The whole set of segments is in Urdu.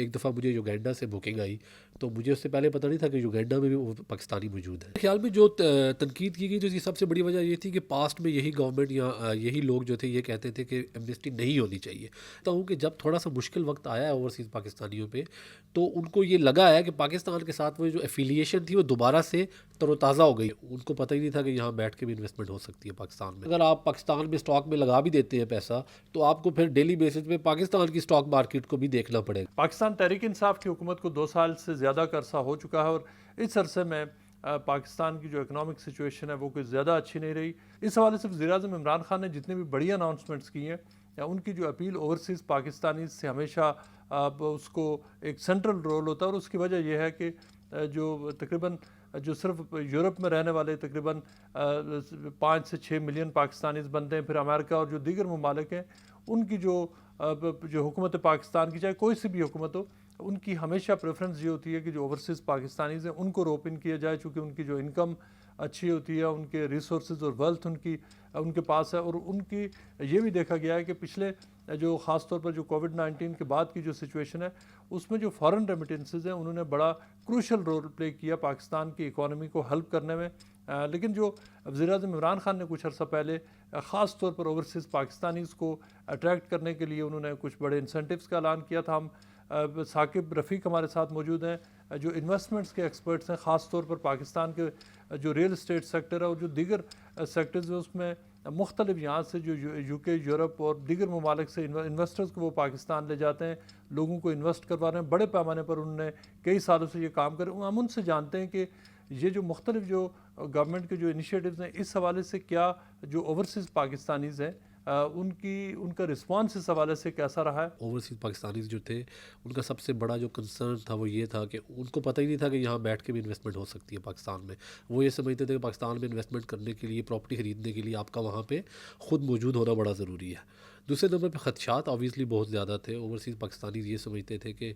ایک دفعہ مجھے یوگینڈا سے بکنگ آئی تو مجھے اس سے پہلے پتہ نہیں تھا کہ یوگینڈا میں بھی وہ پاکستانی موجود ہے. خیال میں جو تنقید کی گئی تو اس کی سب سے بڑی وجہ یہ تھی کہ پاسٹ میں یہی گورنمنٹ یا یہی لوگ جو تھے یہ کہتے تھے کہ ایمنسٹی نہیں ہونی چاہیے. تو ہوں کہ جب تھوڑا سا مشکل وقت آیا ہے اوورسیز پاکستانیوں پہ تو ان کو یہ لگا ہے کہ پاکستان کے ساتھ وہ جو ایفیلیشن تھی وہ دوبارہ سے تر و تازہ ہو گئی. ان کو پتہ ہی نہیں تھا کہ یہاں بیٹھ کے بھی انویسٹمنٹ ہو سکتی ہے پاکستان میں. اگر آپ پاکستان میں اسٹاک میں لگا بھی دیتے ہیں پیسہ تو آپ کو پھر ڈیلی بیسس پہ پاکستان کی اسٹاک مارکیٹ کو بھی دیکھنا پڑے گا. پاکستان تحریک انصاف کی حکومت کو 2 سال سے زیادہ کا عرصہ ہو چکا ہے اور اس عرصے میں پاکستان کی جو اکنامک سچویشن ہے وہ کوئی زیادہ اچھی نہیں رہی. اس حوالے سے وزیر اعظم عمران خان نے جتنی بھی بڑی اناؤنسمنٹس کی ہیں یا ان کی جو اپیل اوورسیز پاکستانیز سے ہمیشہ اس کو ایک سینٹرل رول ہوتا ہے اور اس کی وجہ یہ ہے کہ جو تقریباً جو صرف یورپ میں رہنے والے تقریباً 5 سے 6 ملین پاکستانیز بنتے ہیں, پھر امریکہ اور جو دیگر ممالک ہیں ان کی جو حکومت پاکستان کی چاہے کوئی سی بھی حکومت ہو ان کی ہمیشہ پریفرنس یہ ہوتی ہے کہ جو اوورسیز پاکستانیز ہیں ان کو روپ ان کیا جائے, چونکہ ان کی جو انکم اچھی ہوتی ہے, ان کے ریسورسز اور ویلتھ ان کے پاس ہے. اور ان کی یہ بھی دیکھا گیا ہے کہ پچھلے جو خاص طور پر جو کووڈ-19 کے بعد کی جو سچویشن ہے اس میں جو فارن ریمیٹنسز ہیں انہوں نے بڑا کروشل رول پلے کیا پاکستان کی اکانومی کو ہیلپ کرنے میں. لیکن جو وزیر اعظم عمران خان نے کچھ عرصہ پہلے خاص طور پر اوورسیز پاکستانیز کو اٹریکٹ کرنے کے لیے انہوں نے کچھ بڑے انسینٹیوز کا اعلان کیا تھا. ہم ثاقب رفیق ہمارے ساتھ موجود ہیں جو انویسٹمنٹس کے ایکسپرٹس ہیں, خاص طور پر پاکستان کے جو ریل اسٹیٹ سیکٹر ہے اور جو دیگر سیکٹرز ہیں اس میں مختلف یہاں سے جو یو کے, یورپ اور دیگر ممالک سے انویسٹرز کو وہ پاکستان لے جاتے ہیں, لوگوں کو انویسٹ کروا رہے ہیں بڑے پیمانے پر. انہوں نے کئی سالوں سے یہ کام کرے. ہم ان سے جانتے ہیں کہ یہ جو مختلف جو گورنمنٹ کے جو انیشیٹوز ہیں اس حوالے سے کیا جو اوورسیز پاکستانیز ہیں ان کا رسپانس اس حوالے سے کیسا رہا ہے. اوورسیز پاکستانیز جو تھے ان کا سب سے بڑا جو کنسرن تھا وہ یہ تھا کہ ان کو پتہ ہی نہیں تھا کہ یہاں بیٹھ کے بھی انویسٹمنٹ ہو سکتی ہے پاکستان میں. وہ یہ سمجھتے تھے کہ پاکستان میں انویسٹمنٹ کرنے کے لیے, پراپرٹی خریدنے کے لیے آپ کا وہاں پہ خود موجود ہونا بڑا ضروری ہے. دوسرے نمبر پہ خدشات آبویسلی بہت زیادہ تھے. اوورسیز پاکستانیز یہ سمجھتے تھے کہ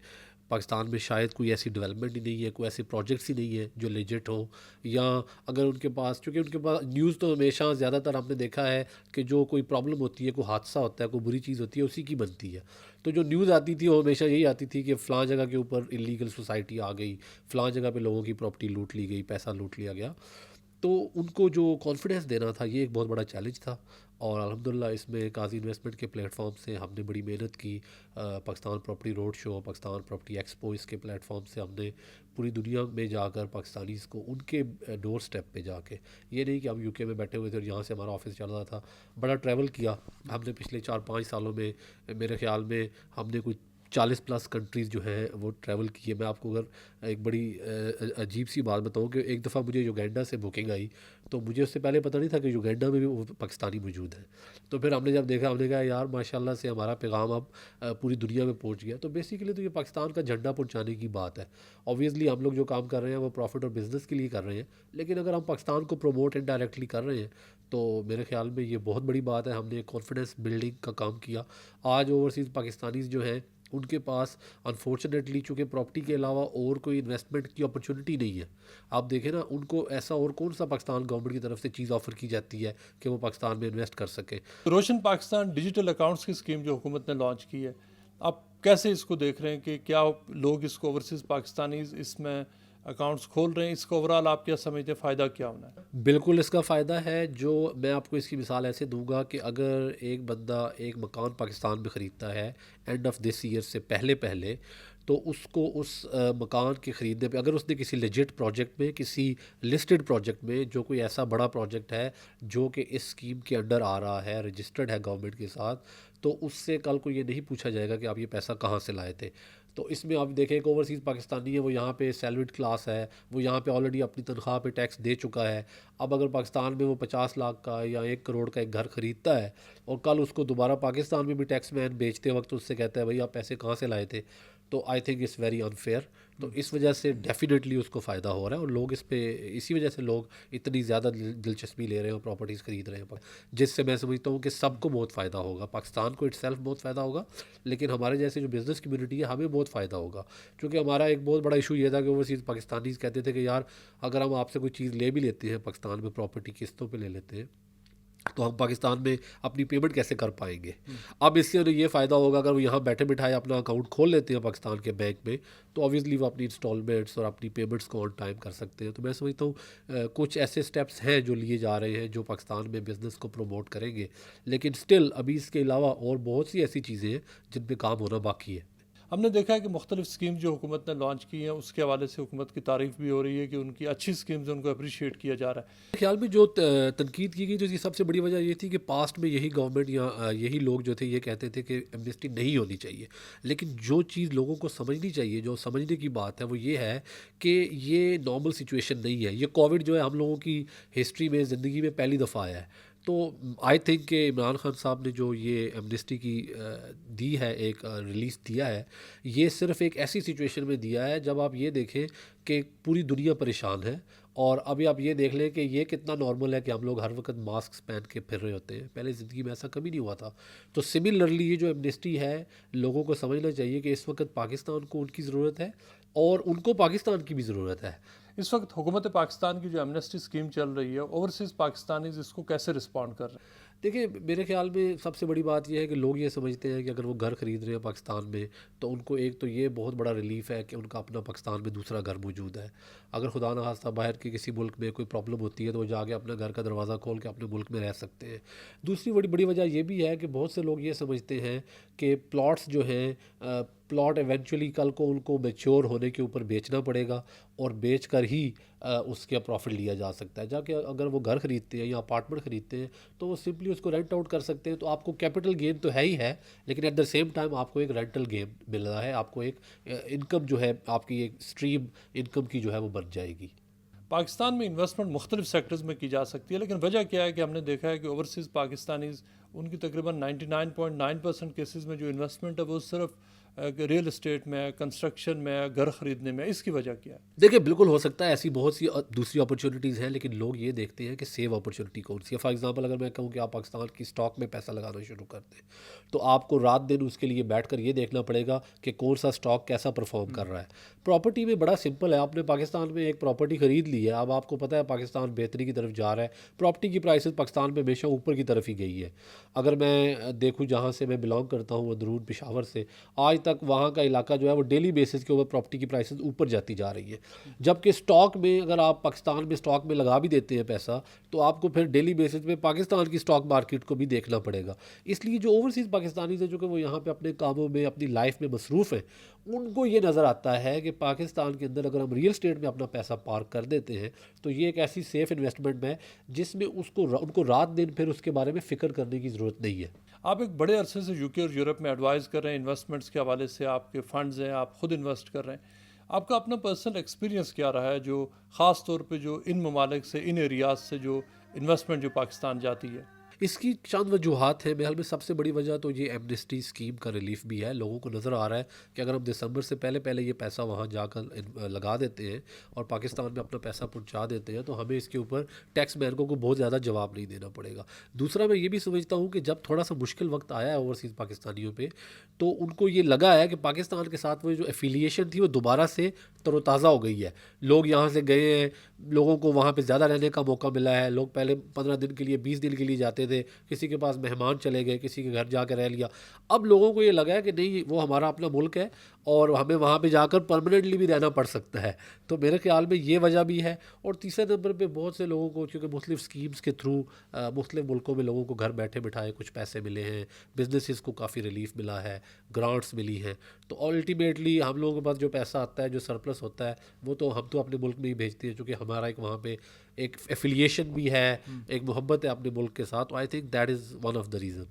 پاکستان میں شاید کوئی ایسی ڈیولپمنٹ ہی نہیں ہے, کوئی ایسے پروجیکٹس ہی نہیں ہیں جو لیجٹ ہوں, یا اگر ان کے پاس, چونکہ ان کے پاس نیوز تو ہمیشہ زیادہ تر ہم نے دیکھا ہے کہ جو کوئی پرابلم ہوتی ہے, کوئی حادثہ ہوتا ہے, کوئی بری چیز ہوتی ہے اسی کی بنتی ہے. تو جو نیوز آتی تھی وہ ہمیشہ یہی آتی تھی کہ فلاں جگہ کے اوپر انلیگل سوسائٹی آ گئی, فلاں جگہ پہ لوگوں کی پراپرٹی لوٹ لی گئی, پیسہ لوٹ لیا گیا. تو ان کو جو کانفیڈنس دینا تھا یہ ایک بہت بڑا چیلنج تھا. اور الحمدللہ اس میں قاضی انویسٹمنٹ کے پلیٹ فارم سے ہم نے بڑی محنت کی. Pakistan property road show, Pakistan property expo, اس کے پلیٹ فارم سے ہم نے پوری دنیا میں جا کر پاکستانیز کو ان کے ڈور سٹیپ پہ جا کے, یہ نہیں کہ ہم یو کے میں بیٹھے ہوئے تھے اور یہاں سے ہمارا آفس چل رہا تھا, بڑا ٹریول کیا ہم نے پچھلے 4-5 سالوں میں. میرے خیال میں ہم نے کوئی 40+ کنٹریز جو ہیں وہ ٹریول کی ہے. میں آپ کو اگر ایک بڑی عجیب سی بات بتاؤں کہ ایک دفعہ مجھے یوگینڈا سے بکنگ آئی تو مجھے اس سے پہلے پتہ نہیں تھا کہ یوگینڈا میں بھی وہ پاکستانی موجود ہیں. تو پھر ہم نے جب دیکھا ہم نے کہا یار ماشاءاللہ سے ہمارا پیغام اب پوری دنیا میں پہنچ گیا. تو بیسیکلی تو یہ پاکستان کا جھنڈا پہنچانے کی بات ہے. اوبویسلی ہم لوگ جو کام کر رہے ہیں وہ پروفٹ اور بزنس کے لیے کر رہے ہیں, لیکن اگر ہم پاکستان کو پروموٹ انڈائریکٹلی کر رہے ہیں تو میرے خیال میں یہ بہت بڑی بات ہے. ہم نے کانفیڈنس بلڈنگ کا کام کیا. آج اوورسیز پاکستانیز جو ہیں ان کے پاس انفارچونیٹلی چونکہ پراپرٹی کے علاوہ اور کوئی انویسٹمنٹ کی اپرچونٹی نہیں ہے. آپ دیکھیں نا, ان کو ایسا اور کون سا پاکستان گورنمنٹ کی طرف سے چیز آفر کی جاتی ہے کہ وہ پاکستان میں انویسٹ کر سکے. روشن پاکستان ڈیجیٹل اکاؤنٹس کی اسکیم جو حکومت نے لانچ کی ہے, آپ کیسے اس کو دیکھ رہے ہیں کہ کیا لوگ اس کو اوورسیز پاکستانیز اس میں اکاؤنٹس کھول رہے ہیں, اس کا اوورال آپ کیا سمجھتے ہیں فائدہ کیا ہونا ہے؟ بالکل اس کا فائدہ ہے. جو میں آپ کو اس کی مثال ایسے دوں گا کہ اگر ایک بندہ ایک مکان پاکستان میں خریدتا ہے اینڈ آف دس ایئر سے پہلے تو اس کو اس مکان کے خریدنے پہ اگر اس نے کسی لیجٹ پروجیکٹ میں, کسی لسٹڈ پروجیکٹ میں, جو کوئی ایسا بڑا پروجیکٹ ہے جو کہ اس اسکیم کے انڈر آ رہا ہے, رجسٹرڈ ہے گورنمنٹ کے ساتھ, تو اس سے کل کو یہ نہیں پوچھا جائے گا کہ آپ یہ پیسہ کہاں سے لائے تھے. تو اس میں آپ دیکھیں کہ اوورسیز پاکستانی ہے, وہ یہاں پہ سیلریڈ کلاس ہے, وہ یہاں پہ آلریڈی اپنی تنخواہ پہ ٹیکس دے چکا ہے. اب اگر پاکستان میں وہ 50 لاکھ کا یا 1 کروڑ کا ایک گھر خریدتا ہے اور کل اس کو دوبارہ پاکستان میں بھی ٹیکس مین بیچتے وقت اس سے کہتا ہے بھائی آپ پیسے کہاں سے لائے تھے, تو I think it's very unfair. تو اس وجہ سے ڈیفینیٹلی اس کو فائدہ ہو رہا ہے اور لوگ اس پہ اسی وجہ سے لوگ اتنی زیادہ دلچسپی لے رہے ہیں اور پراپرٹیز خرید رہے ہیں, جس سے میں سمجھتا ہوں کہ سب کو بہت فائدہ ہوگا. پاکستان کو اٹ سیلف بہت فائدہ ہوگا, لیکن ہمارے جیسے جو بزنس کمیونٹی ہے ہمیں بہت فائدہ ہوگا. کیونکہ ہمارا ایک بہت بڑا ایشو یہ تھا کہ اوورسیز پاکستانیز کہتے تھے کہ یار اگر ہم آپ سے کوئی چیز لے بھی لیتے ہیں پاکستان میں, پراپرٹی قسطوں پہ لے لیتے ہیں تو ہم پاکستان میں اپنی پیمنٹ کیسے کر پائیں گے. اب اس سے انہیں یہ فائدہ ہوگا اگر وہ یہاں بیٹھے بٹھائے اپنا اکاؤنٹ کھول لیتے ہیں پاکستان کے بینک میں, تو آبویسلی وہ اپنی انسٹالمنٹس اور اپنی پیمنٹس کو آن ٹائم کر سکتے ہیں. تو میں سمجھتا ہوں کچھ ایسے سٹیپس ہیں جو لیے جا رہے ہیں جو پاکستان میں بزنس کو پروموٹ کریں گے, لیکن سٹل ابھی اس کے علاوہ اور بہت سی ایسی چیزیں ہیں جن پہ کام ہونا باقی ہے. ہم نے دیکھا ہے کہ مختلف اسکیم جو حکومت نے لانچ کی ہیں اس کے حوالے سے حکومت کی تعریف بھی ہو رہی ہے کہ ان کی اچھی اسکیمز ان کو اپریشیٹ کیا جا رہا ہے. میرے خیال میں جو تنقید کی گئی تو اس کی سب سے بڑی وجہ یہ تھی کہ پاسٹ میں یہی گورنمنٹ یا یہی لوگ جو تھے یہ کہتے تھے کہ ایمنسٹی نہیں ہونی چاہیے, لیکن جو چیز لوگوں کو سمجھنی چاہیے, جو سمجھنے کی بات ہے وہ یہ ہے کہ یہ نارمل سچویشن نہیں ہے. یہ کووڈ جو ہے ہم لوگوں کی ہسٹری میں زندگی میں پہلی دفعہ آیا ہے. تو آئی تھنک کہ عمران خان صاحب نے جو یہ ایمنسٹی کی دی ہے, ایک ریلیز دیا ہے, یہ صرف ایک ایسی سچویشن میں دیا ہے جب آپ یہ دیکھیں کہ پوری دنیا پریشان ہے. اور ابھی آپ یہ دیکھ لیں کہ یہ کتنا نارمل ہے کہ ہم لوگ ہر وقت ماسک پہن کے پھر رہے ہوتے ہیں, پہلے زندگی میں ایسا کبھی نہیں ہوا تھا. تو سملرلی یہ جو ایمنسٹی ہے لوگوں کو سمجھنا چاہیے کہ اس وقت پاکستان کو ان کی ضرورت ہے اور ان کو پاکستان کی بھی ضرورت ہے. اس وقت حکومت پاکستان کی جو ایمنسٹی اسکیم چل رہی ہے اوورسیز پاکستانیز اس کو کیسے رسپونڈ کر رہے ہیں؟ دیکھیں میرے خیال میں سب سے بڑی بات یہ ہے کہ لوگ یہ سمجھتے ہیں کہ اگر وہ گھر خرید رہے ہیں پاکستان میں تو ان کو ایک تو یہ بہت بڑا ریلیف ہے کہ ان کا اپنا پاکستان میں دوسرا گھر موجود ہے. اگر خدا نخواستہ باہر کے کسی ملک میں کوئی پرابلم ہوتی ہے تو وہ جا کے اپنے گھر کا دروازہ کھول کے اپنے ملک میں رہ سکتے ہیں. دوسری بڑی وجہ یہ بھی ہے کہ بہت سے لوگ یہ سمجھتے ہیں کہ پلاٹس جو ہیں پلاٹ ایونچولی کل کو ان کو میچور ہونے کے اوپر بیچنا پڑے گا اور بیچ کر ہی اس کا پروفٹ لیا جا سکتا ہے. جا کے اگر وہ گھر خریدتے ہیں یا اپارٹمنٹ خریدتے ہیں تو وہ سمپلی اس کو رینٹ آؤٹ کر سکتے ہیں. تو آپ کو کیپٹل گین تو ہے ہی ہے, لیکن ایٹ دا سیم ٹائم آپ کو ایک رینٹل گین مل رہا ہے, آپ کو ایک انکم جو ہے آپ کی ایک اسٹریم انکم کی جو ہے وہ بن جائے گی. پاکستان میں انویسٹمنٹ مختلف سیکٹرز میں کی جا سکتی ہے, لیکن وجہ کیا ہے کہ ہم نے دیکھا ہے کہ اوورسیز پاکستانیز ان کی تقریباً 99.9% کیسز میں جو انویسٹمنٹ ہے وہ صرف ریئل اسٹیٹ میں, کنسٹرکشن میں, گھر خریدنے میں. اس کی وجہ کیا ہے؟ دیکھیں بالکل ہو سکتا ہے ایسی بہت سی دوسری اپرچونیٹیز ہیں, لیکن لوگ یہ دیکھتے ہیں کہ سیو اپرچونیٹی کون سی ہے. فار ایگزامپل اگر میں کہوں کہ آپ پاکستان کی اسٹاک میں پیسہ لگانا شروع کر دیں تو آپ کو رات دن اس کے لیے بیٹھ کر یہ دیکھنا پڑے گا کہ کون سا اسٹاک کیسا پرفارم کر رہا ہے. پراپرٹی میں بڑا سمپل ہے, آپ نے پاکستان میں ایک پراپرٹی خرید لی ہے, اب آپ کو پتہ ہے پاکستان بہتری کی طرف جا رہا ہے. پراپرٹی کی پرائسز پاکستان میں ہمیشہ اوپر کی طرف ہی گئی ہے. اگر میں دیکھوں جہاں سے میں بلانگ کرتا ہوں اندرون پشاور سے, آج تک وہاں کا علاقہ جو ہے وہ ڈیلی بیسس کے اوپر پراپرٹی کی پرائسز اوپر جاتی جا رہی ہے. جبکہ اسٹاک میں اگر آپ پاکستان میں اسٹاک میں لگا بھی دیتے ہیں پیسہ تو آپ کو پھر ڈیلی بیسس پہ پاکستان کی اسٹاک مارکیٹ کو بھی دیکھنا پڑے گا. اس لیے جو اوورسیز پاکستانی ہیں جو کہ وہ یہاں پہ اپنے کاموں میں اپنی لائف میں مصروف ہیں, ان کو یہ نظر آتا ہے کہ پاکستان کے اندر اگر ہم ریئل اسٹیٹ میں اپنا پیسہ پارک کر دیتے ہیں تو یہ ایک ایسی سیف انویسٹمنٹ ہے جس میں ان کو رات دن پھر اس کے بارے میں فکر کرنے کی ضرورت نہیں ہے. آپ ایک بڑے عرصے سے یو کے اور یورپ میں ایڈوائز کر رہے ہیں انویسٹمنٹس کے حوالے سے, آپ کے فنڈز ہیں, آپ خود انویسٹ کر رہے ہیں. آپ کا اپنا پرسنل ایکسپیرینس کیا رہا ہے جو خاص طور پہ جو ان ممالک سے, ان ایریاز سے جو انویسٹمنٹ جو پاکستان جاتی ہے؟ اس کی چند وجوہات ہیں. میرے خیال میں سب سے بڑی وجہ تو یہ ایمنسٹی اسکیم کا ریلیف بھی ہے. لوگوں کو نظر آ رہا ہے کہ اگر ہم دسمبر سے پہلے یہ پیسہ وہاں جا کر لگا دیتے ہیں اور پاکستان میں اپنا پیسہ پہنچا دیتے ہیں تو ہمیں اس کے اوپر ٹیکس بینکوں کو بہت زیادہ جواب نہیں دینا پڑے گا. دوسرا میں یہ بھی سمجھتا ہوں کہ جب تھوڑا سا مشکل وقت آیا ہے اوورسیز پاکستانیوں پہ تو ان کو یہ لگا ہے کہ پاکستان کے ساتھ وہ جو ایفیلیشن تھی وہ دوبارہ سے تر و تازہ ہو گئی ہے. لوگ یہاں سے گئے ہیں, لوگوں کو وہاں پہ زیادہ رہنے کا موقع ملا ہے. لوگ پہلے 15 دن کے لیے 20 دن کے لیے جاتے تھے, کسی کے پاس مہمان چلے گئے, کسی کے گھر جا کے رہ لیا. اب لوگوں کو یہ لگا ہے کہ نہیں وہ ہمارا اپنا ملک ہے اور ہمیں وہاں پہ جا کر پرماننٹلی بھی رہنا پڑ سکتا ہے. تو میرے خیال میں یہ وجہ بھی ہے. اور تیسرے نمبر پہ بہت سے لوگوں کو چونکہ مختلف اسکیمز کے تھرو مختلف ملکوں میں لوگوں کو گھر بیٹھے بٹھائے کچھ پیسے ملے ہیں, بزنسز کو کافی ریلیف ملا ہے, گرانٹس ملی ہیں. تو الٹیمیٹلی ہم لوگوں کے پاس جو پیسہ آتا ہے, جو سرپلس ہوتا ہے, وہ تو ہم تو اپنے ملک میں ہی بھیجتے ہیں چونکہ ہمارا ایک وہاں پہ ایک ایفیلیشن بھی ہے, ایک محبت ہے اپنے ملک کے ساتھ. I think that is one of the reason.